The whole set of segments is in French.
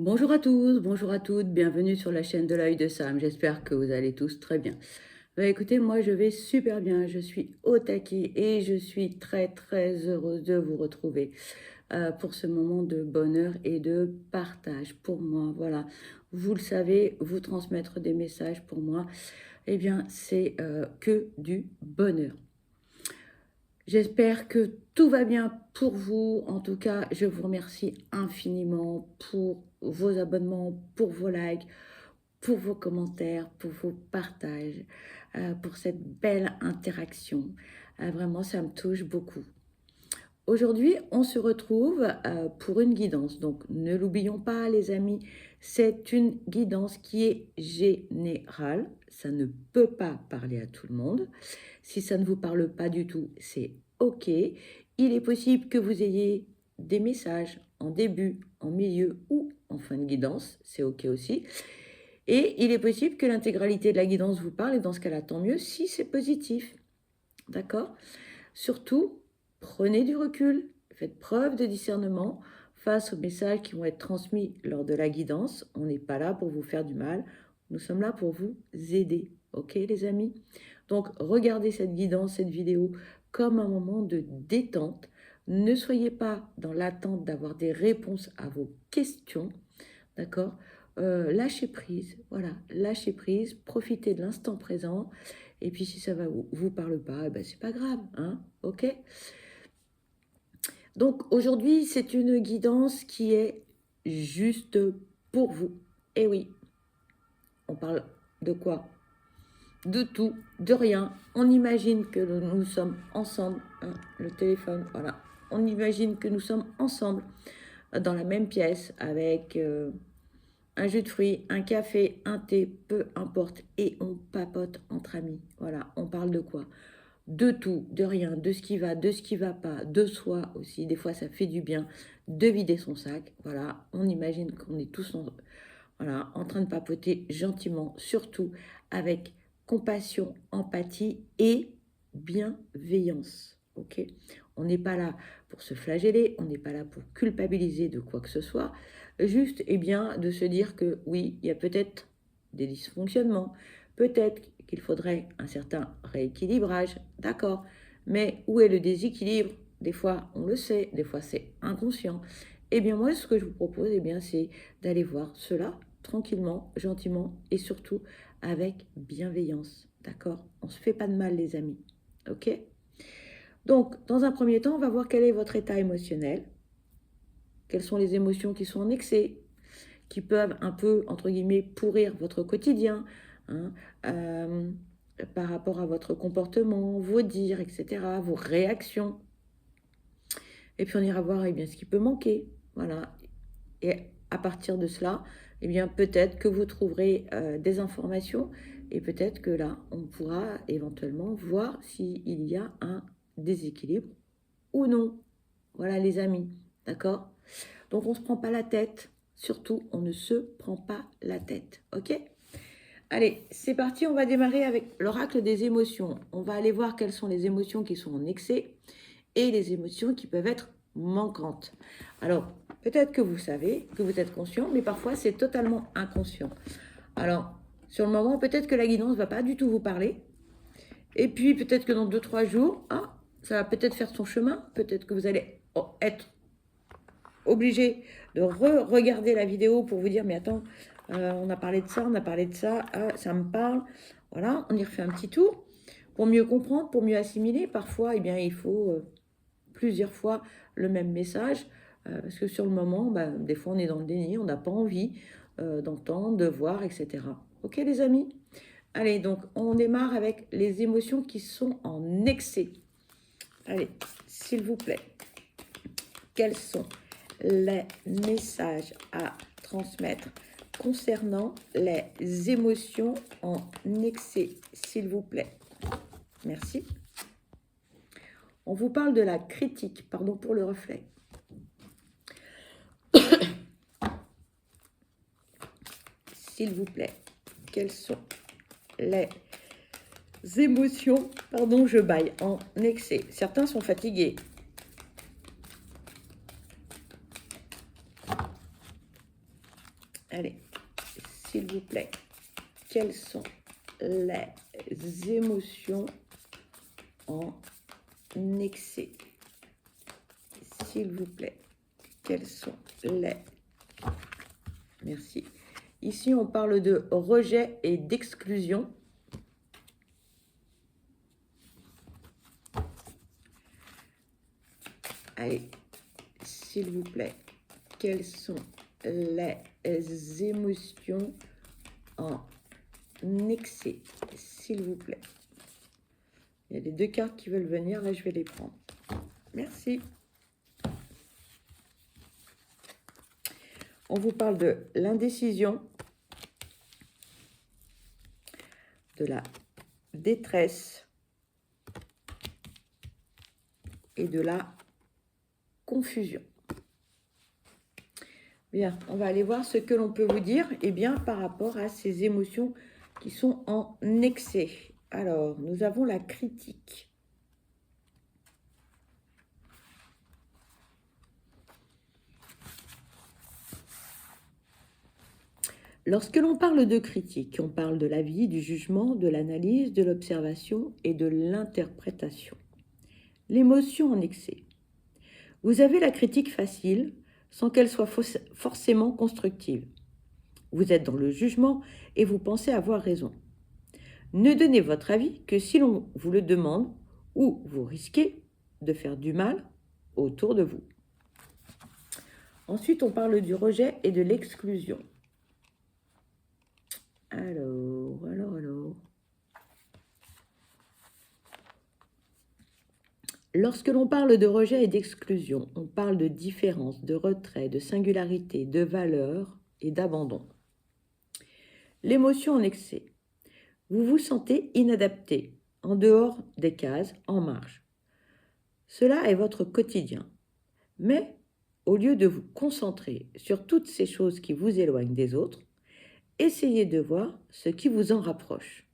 Bonjour à tous, bonjour à toutes, bienvenue sur la chaîne de l'œil de Sam. J'espère que vous allez tous très bien. Écoutez, moi je vais super bien, je suis au taquet et je suis très heureuse de vous retrouver pour ce moment de bonheur et de partage pour moi. Voilà, vous le savez, vous transmettre des messages pour moi, eh bien c'est que du bonheur. J'espère que tout va bien pour vous. En tout cas, je vous remercie infiniment pour vos abonnements, pour vos likes, pour vos commentaires, pour vos partages, pour cette belle interaction. Vraiment, ça me touche beaucoup. Aujourd'hui, on se retrouve pour une guidance. Donc, ne l'oublions pas, les amis, c'est une guidance qui est générale. Ça ne peut pas parler à tout le monde. Si ça ne vous parle pas du tout, c'est OK. Il est possible que vous ayez des messages en début, en milieu ou en fin de guidance. C'est OK aussi. Et il est possible que l'intégralité de la guidance vous parle. Et dans ce cas-là, tant mieux si c'est positif. D'accord? Surtout, prenez du recul, faites preuve de discernement face aux messages qui vont être transmis lors de la guidance. On n'est pas là pour vous faire du mal, nous sommes là pour vous aider. Ok les amis? Donc regardez cette guidance, cette vidéo comme un moment de détente. Ne soyez pas dans l'attente d'avoir des réponses à vos questions. D'accord? Lâchez prise, voilà, lâchez prise, profitez de l'instant présent. Et puis si ça ne vous parle pas, eh ben, c'est pas grave, hein, ok? Donc aujourd'hui, c'est une guidance qui est juste pour vous. Et oui, on parle de quoi? De tout, de rien. On imagine que nous sommes ensemble, hein, le téléphone, voilà. On imagine que nous sommes ensemble dans la même pièce avec un jus de fruits, un café, un thé, peu importe. Et on papote entre amis. Voilà, on parle de quoi? De tout, de rien, de ce qui va, de ce qui va pas, de soi aussi. Des fois, ça fait du bien de vider son sac. Voilà, on imagine qu'on est tous voilà, en train de papoter gentiment, surtout avec compassion, empathie et bienveillance. Ok? On n'est pas là pour se flageller, on n'est pas là pour culpabiliser de quoi que ce soit. Juste, eh bien, de se dire que oui, il y a peut-être des dysfonctionnements, peut-être qu'il faudrait un certain rééquilibrage, d'accord. Mais où est le déséquilibre? Des fois, on le sait, des fois, c'est inconscient. Eh bien, moi, ce que je vous propose, eh bien, c'est d'aller voir cela tranquillement, gentiment et surtout avec bienveillance. D'accord? On ne se fait pas de mal, les amis. Ok? Donc, dans un premier temps, on va voir quel est votre état émotionnel. Quelles sont les émotions qui sont en excès, qui peuvent un peu, entre guillemets, pourrir votre quotidien, hein, par rapport à votre comportement, vos dires, etc., vos réactions. Et puis on ira voir eh bien, ce qui peut manquer. Voilà. Et à partir de cela, eh bien, peut-être que vous trouverez des informations et peut-être que là, on pourra éventuellement voir s'il y a un déséquilibre ou non. Voilà les amis, d'accord? Donc on ne se prend pas la tête, surtout on ne se prend pas la tête, ok? Allez, c'est parti, on va démarrer avec l'oracle des émotions. On va aller voir quelles sont les émotions qui sont en excès et les émotions qui peuvent être manquantes. Alors, peut-être que vous savez, que vous êtes conscient, mais parfois c'est totalement inconscient. Alors, sur le moment, peut-être que la guidance ne va pas du tout vous parler. Et puis, peut-être que dans 2-3 jours, ah, ça va peut-être faire son chemin. Peut-être que vous allez être obligé de regarder la vidéo pour vous dire, mais attends, on a parlé de ça, on a parlé de ça, ah, ça me parle. Voilà, on y refait un petit tour pour mieux comprendre, pour mieux assimiler. Parfois, eh bien, il faut plusieurs fois le même message, parce que sur le moment, des fois on est dans le déni, on n'a pas envie d'entendre, de voir, etc. Ok les amis? Allez, donc on démarre avec les émotions qui sont en excès. Allez, s'il vous plaît, quels sont les messages à transmettre concernant les émotions en excès, s'il vous plaît? Merci. On vous parle de la critique, pardon pour le reflet. S'il vous plaît, quelles sont les émotions, pardon, je baille, en excès? Certains sont fatigués. Allez, s'il vous plaît, quelles sont les émotions en excès? S'il vous plaît, quelles sont les... Merci. Ici, on parle de rejet et d'exclusion. Allez, s'il vous plaît, quelles sont les émotions en excès? S'il vous plaît. Il y a les deux cartes qui veulent venir, là je vais les prendre. Merci. On vous parle de l'indécision, de la détresse et de la confusion. Bien, on va aller voir ce que l'on peut vous dire par rapport à ces émotions qui sont en excès. Alors, nous avons la critique. Lorsque l'on parle de critique, on parle de l'avis, du jugement, de l'analyse, de l'observation et de l'interprétation. L'émotion en excès. Vous avez la critique facile, sans qu'elle soit forcément constructive. Vous êtes dans le jugement et vous pensez avoir raison. Ne donnez votre avis que si l'on vous le demande ou vous risquez de faire du mal autour de vous. Ensuite, on parle du rejet et de l'exclusion. Alors. Lorsque l'on parle de rejet et d'exclusion, on parle de différence, de retrait, de singularité, de valeur et d'abandon. L'émotion en excès. Vous vous sentez inadapté, en dehors des cases, en marge. Cela est votre quotidien. Mais, au lieu de vous concentrer sur toutes ces choses qui vous éloignent des autres, essayez de voir ce qui vous en rapproche.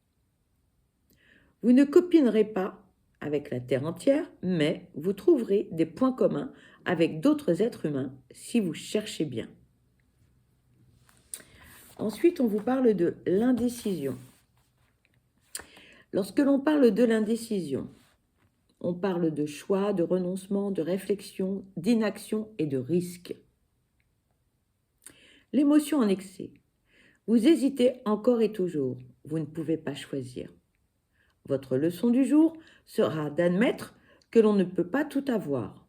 Vous ne copinerez pas avec la Terre entière, mais vous trouverez des points communs avec d'autres êtres humains si vous cherchez bien. Ensuite, on vous parle de l'indécision. Lorsque l'on parle de l'indécision, on parle de choix, de renoncement, de réflexion, d'inaction et de risque. L'émotion en excès. Vous hésitez encore et toujours. Vous ne pouvez pas choisir. Votre leçon du jour sera d'admettre que l'on ne peut pas tout avoir.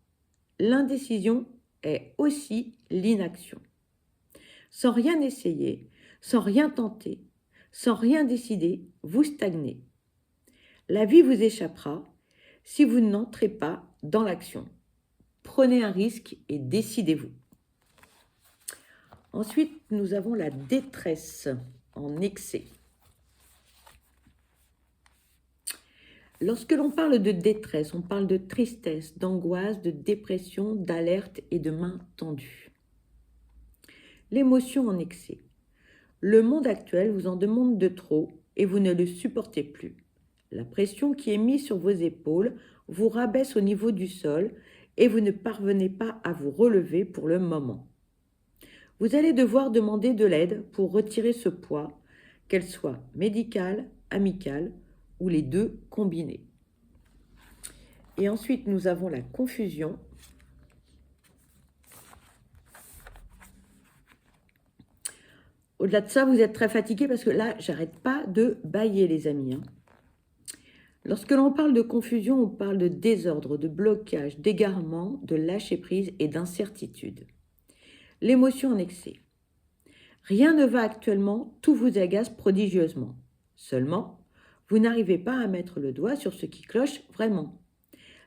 L'indécision est aussi l'inaction. Sans rien essayer, sans rien tenter, sans rien décider, vous stagnez. La vie vous échappera si vous n'entrez pas dans l'action. Prenez un risque et décidez-vous. Ensuite, nous avons la détresse en excès. Lorsque l'on parle de détresse, on parle de tristesse, d'angoisse, de dépression, d'alerte et de main tendue. L'émotion en excès. Le monde actuel vous en demande de trop et vous ne le supportez plus. La pression qui est mise sur vos épaules vous rabaisse au niveau du sol et vous ne parvenez pas à vous relever pour le moment. Vous allez devoir demander de l'aide pour retirer ce poids, qu'elle soit médicale, amicale ou les deux combinés. Et ensuite, nous avons la confusion. Au-delà de ça, vous êtes très fatigué parce que là, j'arrête pas de bâiller, les amis. Lorsque l'on parle de confusion, on parle de désordre, de blocage, d'égarement, de lâcher-prise et d'incertitude. L'émotion en excès. Rien ne va actuellement, tout vous agace prodigieusement. Seulement, vous n'arrivez pas à mettre le doigt sur ce qui cloche vraiment.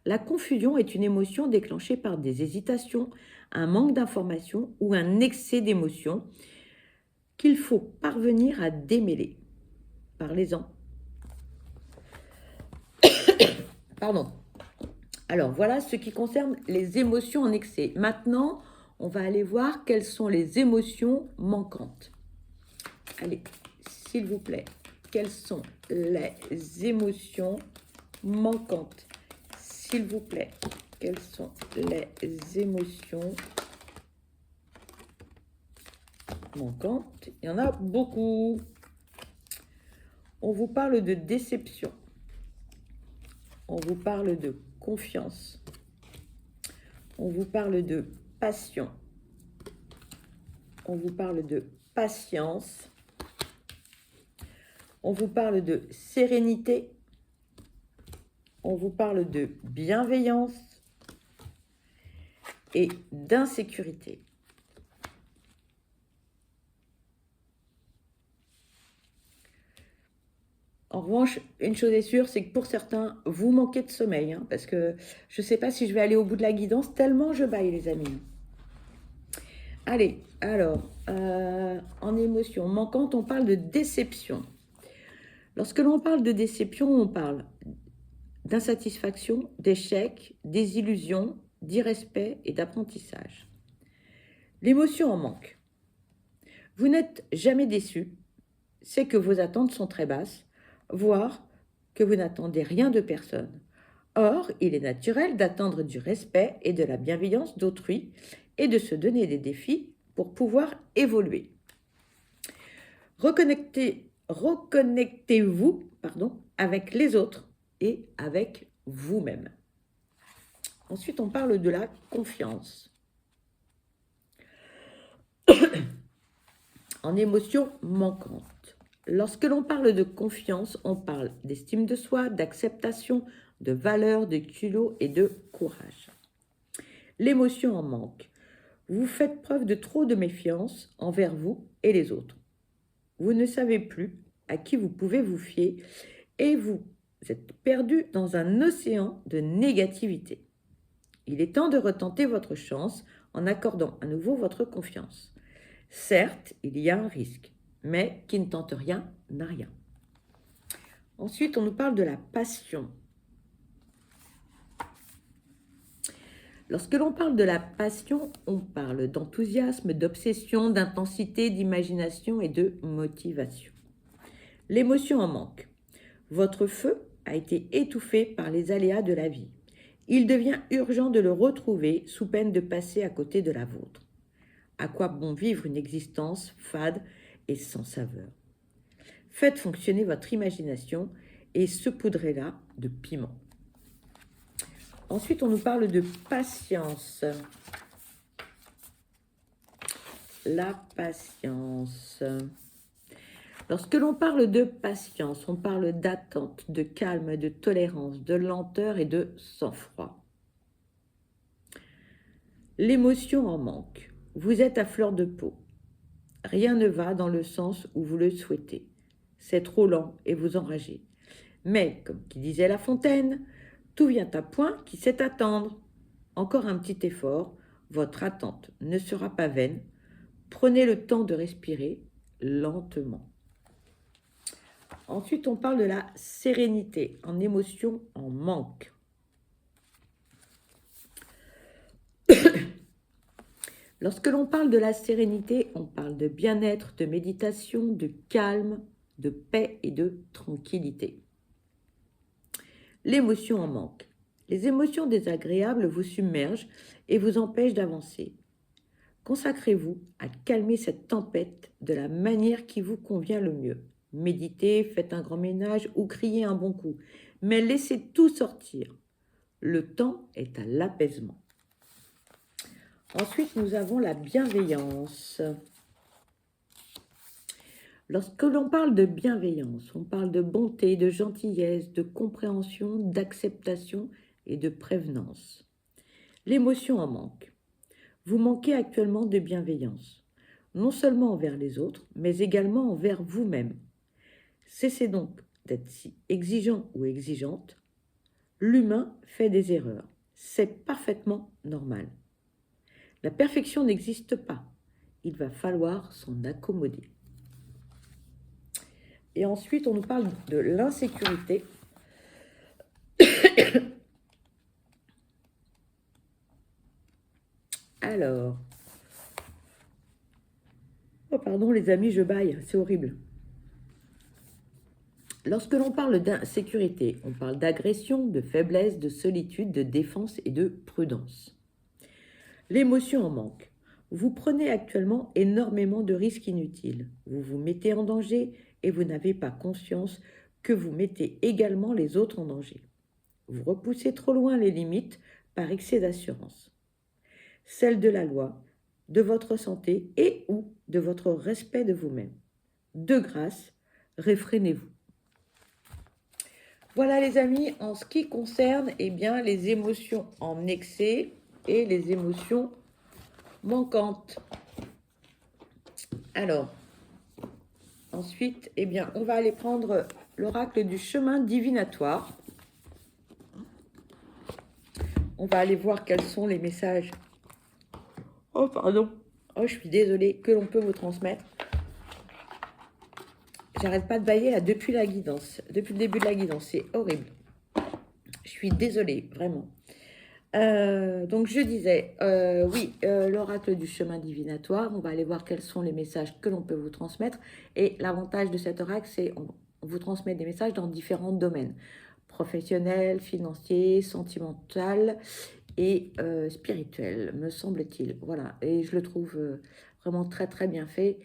La confusion est une émotion déclenchée par des hésitations, un manque d'information ou un excès d'émotion qu'il faut parvenir à démêler. Parlez-en. Pardon. Alors, voilà ce qui concerne les émotions en excès. Maintenant, on va aller voir quelles sont les émotions manquantes. Allez, s'il vous plaît, quelles sont les émotions manquantes? S'il vous plaît, quelles sont les émotions manquantes, il y en a beaucoup. On vous parle de déception. On vous parle de confiance. On vous parle de passion. On vous parle de patience. On vous parle de sérénité. On vous parle de bienveillance et d'insécurité. En revanche, une chose est sûre, c'est que pour certains, vous manquez de sommeil, hein, parce que je ne sais pas si je vais aller au bout de la guidance, tellement je baille, les amis. Allez, alors, en émotion manquante, on parle de déception. Lorsque l'on parle de déception, on parle d'insatisfaction, d'échec, désillusion, d'irrespect et d'apprentissage. L'émotion en manque. Vous n'êtes jamais déçu, c'est que vos attentes sont très basses, voire que vous n'attendez rien de personne. Or, il est naturel d'attendre du respect et de la bienveillance d'autrui et de se donner des défis pour pouvoir évoluer. Reconnectez-vous avec les autres et avec vous-même. Ensuite, on parle de la confiance. En émotion manquante. Lorsque l'on parle de confiance, on parle d'estime de soi, d'acceptation, de valeur, de culot et de courage. L'émotion en manque. Vous faites preuve de trop de méfiance envers vous et les autres. Vous ne savez plus à qui vous pouvez vous fier et vous êtes perdu dans un océan de négativité. Il est temps de retenter votre chance en accordant à nouveau votre confiance. Certes, il y a un risque, mais qui ne tente rien n'a rien. Ensuite, on nous parle de la passion. Lorsque l'on parle de la passion, on parle d'enthousiasme, d'obsession, d'intensité, d'imagination et de motivation. L'émotion en manque. Votre feu a été étouffé par les aléas de la vie. Il devient urgent de le retrouver sous peine de passer à côté de la vôtre. À quoi bon vivre une existence fade et sans saveur? Faites fonctionner votre imagination et saupoudrez-la de piment. Ensuite, on nous parle de patience. La patience. Lorsque l'on parle de patience, on parle d'attente, de calme, de tolérance, de lenteur et de sang-froid. L'émotion en manque. Vous êtes à fleur de peau. Rien ne va dans le sens où vous le souhaitez. C'est trop lent et vous enragez. Mais, comme qui disait La Fontaine, tout vient à point qui sait attendre. Encore un petit effort, votre attente ne sera pas vaine. Prenez le temps de respirer lentement. Ensuite, on parle de la sérénité en émotion en manque. Lorsque l'on parle de la sérénité, on parle de bien-être, de méditation, de calme, de paix et de tranquillité. L'émotion en manque. Les émotions désagréables vous submergent et vous empêchent d'avancer. Consacrez-vous à calmer cette tempête de la manière qui vous convient le mieux. Méditez, faites un grand ménage ou criez un bon coup, mais laissez tout sortir. Le temps est à l'apaisement. Ensuite, nous avons la bienveillance. Lorsque l'on parle de bienveillance, on parle de bonté, de gentillesse, de compréhension, d'acceptation et de prévenance. L'émotion en manque. Vous manquez actuellement de bienveillance, non seulement envers les autres, mais également envers vous-même. Cessez donc d'être si exigeant ou exigeante. L'humain fait des erreurs. C'est parfaitement normal. La perfection n'existe pas. Il va falloir s'en accommoder. Et ensuite, on nous parle de l'insécurité. Alors, oh pardon les amis, je baille, c'est horrible. Lorsque l'on parle d'insécurité, on parle d'agression, de faiblesse, de solitude, de défense et de prudence. L'émotion en manque. Vous prenez actuellement énormément de risques inutiles. Vous vous mettez en danger et vous n'avez pas conscience que vous mettez également les autres en danger. Vous repoussez trop loin les limites par excès d'assurance. Celle de la loi, de votre santé et ou de votre respect de vous-même. De grâce, réfrénez-vous. Voilà les amis, en ce qui concerne bien, les émotions en excès et les émotions manquantes. Alors, ensuite, bien, on va aller prendre l'oracle du chemin divinatoire. On va aller voir quels sont les messages. Oh, pardon. Oh, je suis désolée, que l'on peut vous transmettre. J'arrête pas de bailler là depuis la guidance, depuis le début de la guidance, c'est horrible. Je suis désolée, vraiment. Donc je disais, oui, l'oracle du chemin divinatoire, on va aller voir quels sont les messages que l'on peut vous transmettre. Et l'avantage de cet oracle, c'est on vous transmet des messages dans différents domaines. Professionnel, financier, sentimental et spirituel, me semble-t-il. Voilà, et je le trouve vraiment très très bien fait.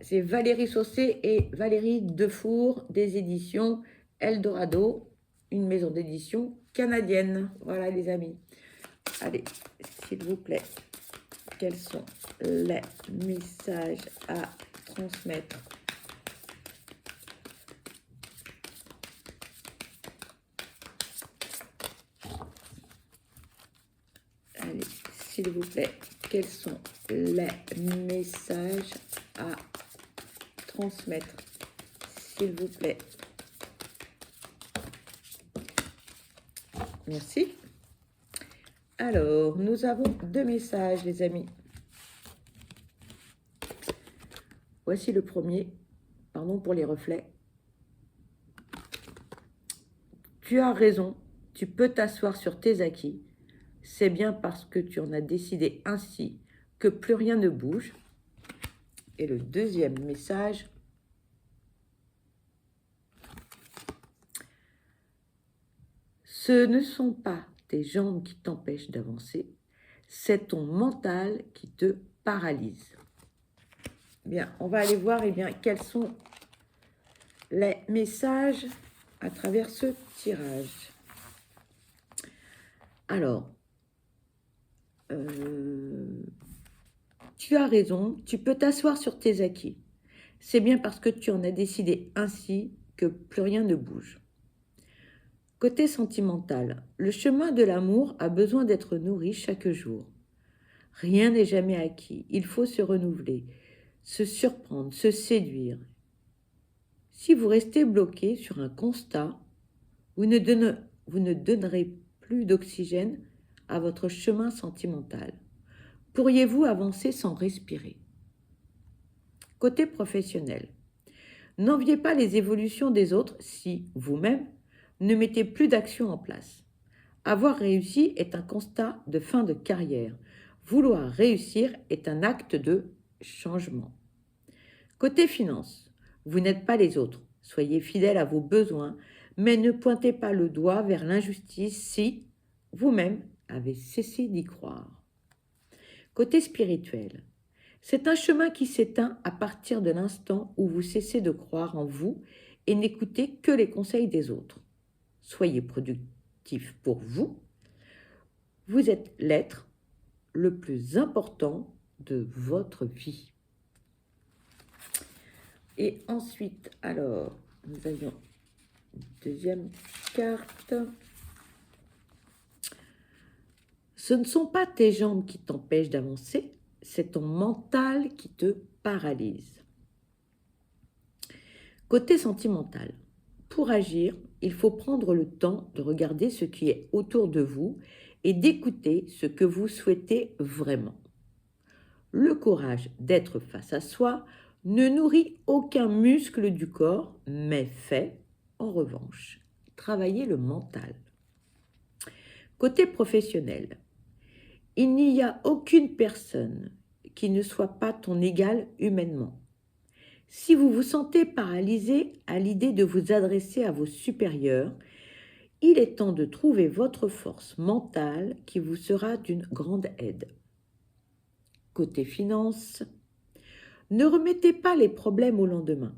C'est Valérie Saucé et Valérie Defour des éditions Eldorado, une maison d'édition canadienne. Voilà les amis. Allez, s'il vous plaît, quels sont les messages à transmettre? Allez, s'il vous plaît, quels sont les messages à transmettre, s'il vous plaît? Merci. Alors, nous avons 2 messages, les amis. Voici le premier. Pardon pour les reflets. Tu as raison, tu peux t'asseoir sur tes acquis. C'est bien parce que tu en as décidé ainsi que plus rien ne bouge. Et le deuxième message. Ce ne sont pas tes jambes qui t'empêchent d'avancer, c'est ton mental qui te paralyse. Bien, on va aller voir bien, quels sont les messages à travers ce tirage. Alors, tu as raison, tu peux t'asseoir sur tes acquis. C'est bien parce que tu en as décidé ainsi que plus rien ne bouge. Côté sentimental, le chemin de l'amour a besoin d'être nourri chaque jour. Rien n'est jamais acquis, il faut se renouveler, se surprendre, se séduire. Si vous restez bloqué sur un constat, vous ne donnerez plus d'oxygène à votre chemin sentimental. Pourriez-vous avancer sans respirer? Côté professionnel, n'enviez pas les évolutions des autres si, vous-même, ne mettez plus d'action en place. Avoir réussi est un constat de fin de carrière. Vouloir réussir est un acte de changement. Côté finance, vous n'êtes pas les autres. Soyez fidèles à vos besoins, mais ne pointez pas le doigt vers l'injustice si vous-même avez cessé d'y croire. Côté spirituel, c'est un chemin qui s'éteint à partir de l'instant où vous cessez de croire en vous et n'écoutez que les conseils des autres. Soyez productif pour vous. Vous êtes l'être le plus important de votre vie. Et ensuite, alors, nous avions une deuxième carte. Ce ne sont pas tes jambes qui t'empêchent d'avancer, c'est ton mental qui te paralyse. Côté sentimental, pour agir, il faut prendre le temps de regarder ce qui est autour de vous et d'écouter ce que vous souhaitez vraiment. Le courage d'être face à soi ne nourrit aucun muscle du corps, mais fait, en revanche, travailler le mental. Côté professionnel, il n'y a aucune personne qui ne soit pas ton égal humainement. Si vous vous sentez paralysé à l'idée de vous adresser à vos supérieurs, il est temps de trouver votre force mentale qui vous sera d'une grande aide. Côté finance, ne remettez pas les problèmes au lendemain.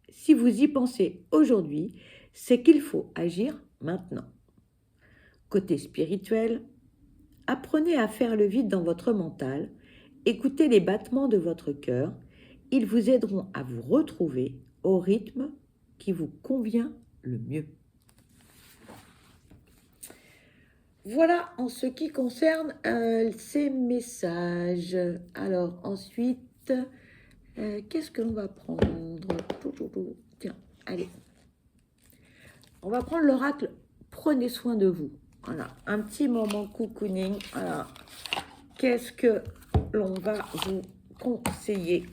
Si vous y pensez aujourd'hui, c'est qu'il faut agir maintenant. Côté spirituel, apprenez à faire le vide dans votre mental, écoutez les battements de votre cœur, ils vous aideront à vous retrouver au rythme qui vous convient le mieux. Voilà en ce qui concerne ces messages. Alors ensuite, qu'est-ce que l'on va prendre? Tiens, allez. On va prendre l'oracle. Prenez soin de vous. Voilà, un petit moment cocooning. Voilà. Qu'est-ce que l'on va vous conseiller?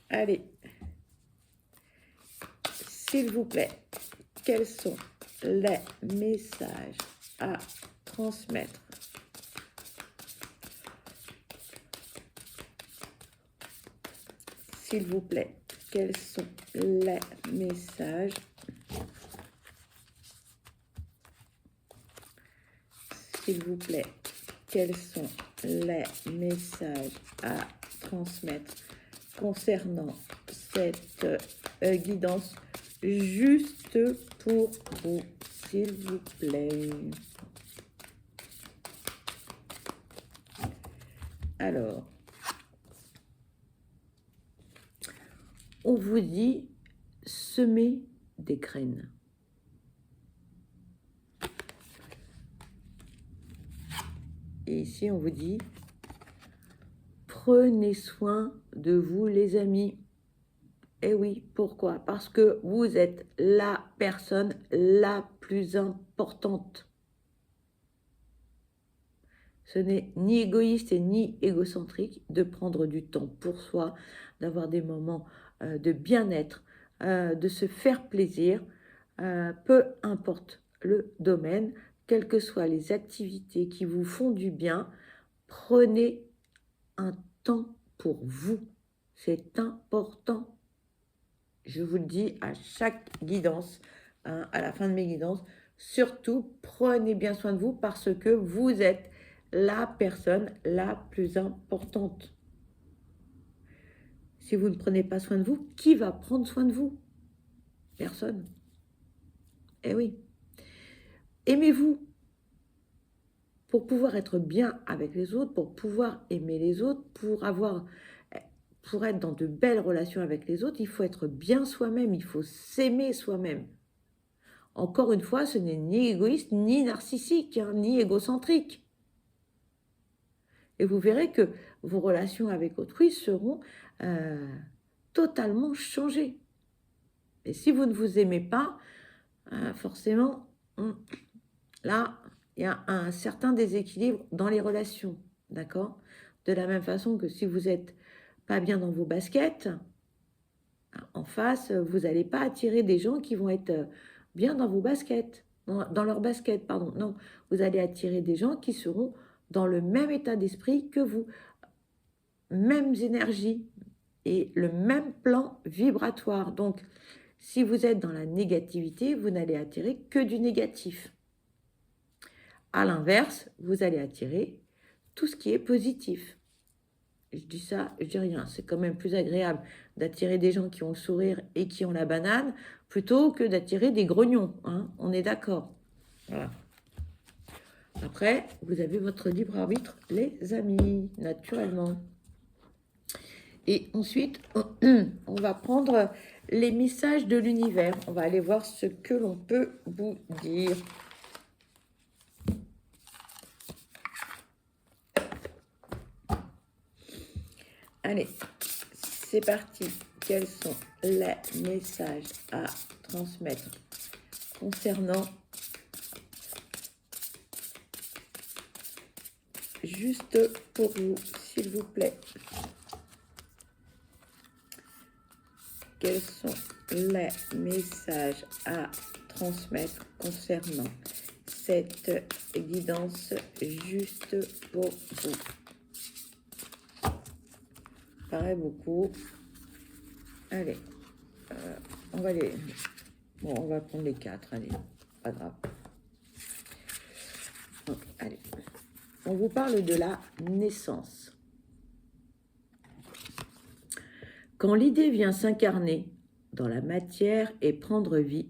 Allez. S'il vous plaît, quels sont les messages à transmettre? S'il vous plaît, quels sont les messages? S'il vous plaît, quels sont les messages à transmettre concernant cette guidance juste pour vous, s'il vous plaît? Alors, on vous dit semer des graines. Et ici, on vous dit prenez soin de vous, les amis. Eh oui, pourquoi? Parce que vous êtes la personne la plus importante. Ce n'est ni égoïste et ni égocentrique de prendre du temps pour soi, d'avoir des moments de bien-être, de se faire plaisir, peu importe le domaine, quelles que soient les activités qui vous font du bien, prenez un temps pour vous. C'est important. Je vous le dis à chaque guidance, hein, à la fin de mes guidances, surtout prenez bien soin de vous parce que vous êtes la personne la plus importante. Si vous ne prenez pas soin de vous, qui va prendre soin de vous? Personne. Eh oui. Aimez-vous pour pouvoir être bien avec les autres, pour pouvoir aimer les autres, pour être dans de belles relations avec les autres, il faut être bien soi-même, il faut s'aimer soi-même. Encore une fois, ce n'est ni égoïste, ni narcissique, hein, ni égocentrique. Et vous verrez que vos relations avec autrui seront totalement changées. Et si vous ne vous aimez pas, forcément, là, il y a un certain déséquilibre dans les relations, d'accord? De la même façon que si vous n'êtes pas bien dans vos baskets, en face, vous n'allez pas attirer des gens qui vont être bien dans vos baskets, dans leur basket, pardon. Non, vous allez attirer des gens qui seront dans le même état d'esprit que vous, mêmes énergies et le même plan vibratoire. Donc, si vous êtes dans la négativité, vous n'allez attirer que du négatif. À l'inverse, vous allez attirer tout ce qui est positif. Je dis ça, je dis rien. C'est quand même plus agréable d'attirer des gens qui ont le sourire et qui ont la banane plutôt que d'attirer des grognons. Hein, on est d'accord. Voilà. Après, vous avez votre libre arbitre, les amis, naturellement. Et ensuite, on va prendre les messages de l'univers. On va aller voir ce que l'on peut vous dire. Allez, c'est parti. Quels sont les messages à transmettre concernant juste pour vous, s'il vous plaît? Quels sont les messages à transmettre concernant cette guidance juste pour vous? Paraît beaucoup. Allez, on va les... Bon, on va prendre les 4, allez, pas grave. Donc, allez, on vous parle de la naissance. Quand l'idée vient s'incarner dans la matière et prendre vie,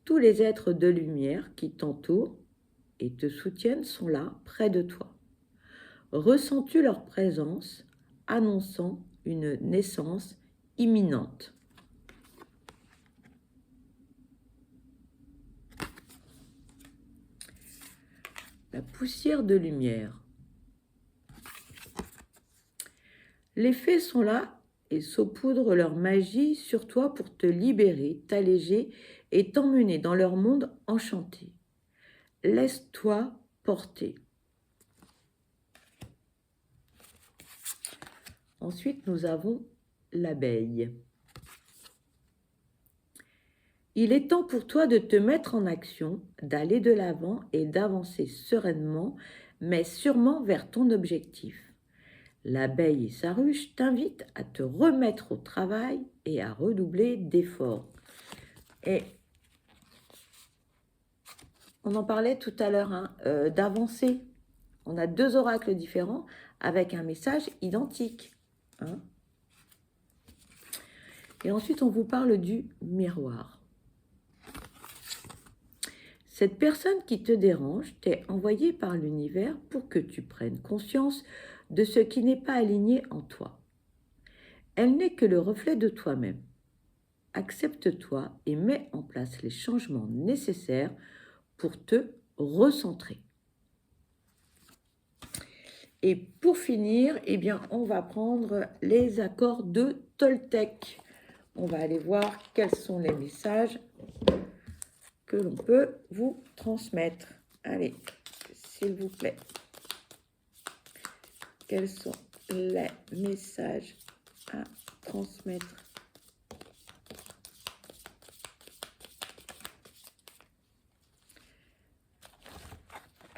tous les êtres de lumière qui t'entourent et te soutiennent sont là, près de toi. Ressens-tu leur présence, annonçant une naissance imminente? La poussière de lumière. Les fées sont là et saupoudrent leur magie sur toi pour te libérer, t'alléger et t'emmener dans leur monde enchanté. Laisse-toi porter. Ensuite, nous avons l'abeille. Il est temps pour toi de te mettre en action, d'aller de l'avant et d'avancer sereinement, mais sûrement vers ton objectif. L'abeille et sa ruche t'invitent à te remettre au travail et à redoubler d'efforts. Et on en parlait tout à l'heure, hein, d'avancer. On a 2 oracles différents avec un message identique. Hein. Et ensuite, on vous parle du miroir. Cette personne qui te dérange t'est envoyée par l'univers pour que tu prennes conscience de ce qui n'est pas aligné en toi. Elle n'est que le reflet de toi-même. Accepte-toi et mets en place les changements nécessaires pour te recentrer. Et pour finir, eh bien, on va prendre les accords de Toltec. On va aller voir quels sont les messages que l'on peut vous transmettre. Allez, s'il vous plaît. Quels sont les messages à transmettre?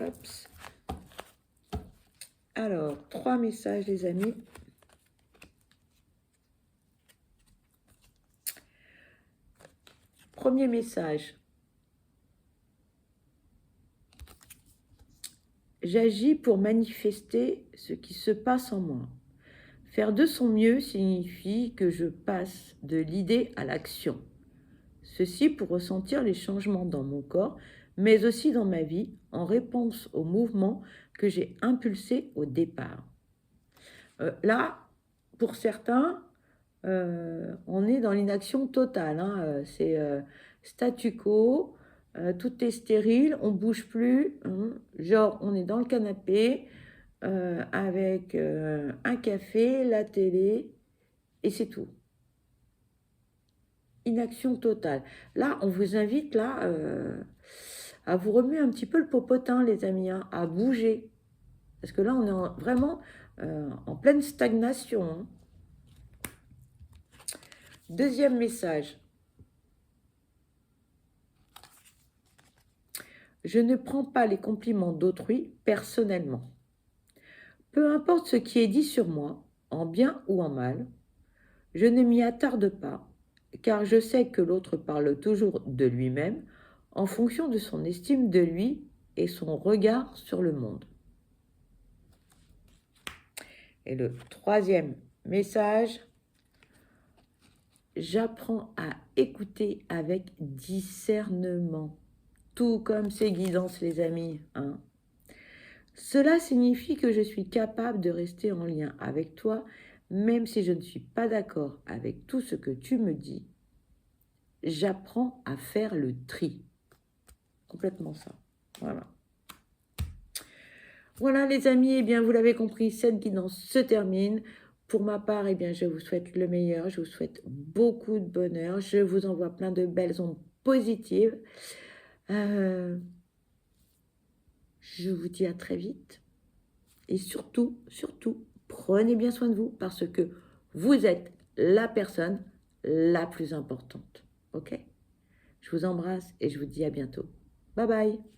Hop. Alors, 3 messages, les amis. Premier message. J'agis pour manifester ce qui se passe en moi. Faire de son mieux signifie que je passe de l'idée à l'action. Ceci pour ressentir les changements dans mon corps, mais aussi dans ma vie, en réponse au mouvement que j'ai impulsé au départ. Là, pour certains, on est dans l'inaction totale. Hein, c'est statu quo, tout est stérile, on ne bouge plus. Hein, genre, on est dans le canapé avec un café, la télé, et c'est tout. Inaction totale. Là, on vous invite là à vous remuer un petit peu le popotin, les amis, hein, à bouger. Parce que là, on est vraiment en pleine stagnation. Hein. Deuxième message. Je ne prends pas les compliments d'autrui personnellement. Peu importe ce qui est dit sur moi, en bien ou en mal, je ne m'y attarde pas, car je sais que l'autre parle toujours de lui-même en fonction de son estime de lui et son regard sur le monde. Et le troisième message, j'apprends à écouter avec discernement, tout comme ces guidances, les amis. Hein. Cela signifie que je suis capable de rester en lien avec toi, même si je ne suis pas d'accord avec tout ce que tu me dis. J'apprends à faire le tri. Complètement ça. Voilà. Voilà les amis, eh bien vous l'avez compris, cette guidance se termine. Pour ma part, eh bien je vous souhaite le meilleur, je vous souhaite beaucoup de bonheur, je vous envoie plein de belles ondes positives. Je vous dis à très vite. Et surtout, prenez bien soin de vous parce que vous êtes la personne la plus importante. Ok ? Je vous embrasse et je vous dis à bientôt. Bye bye.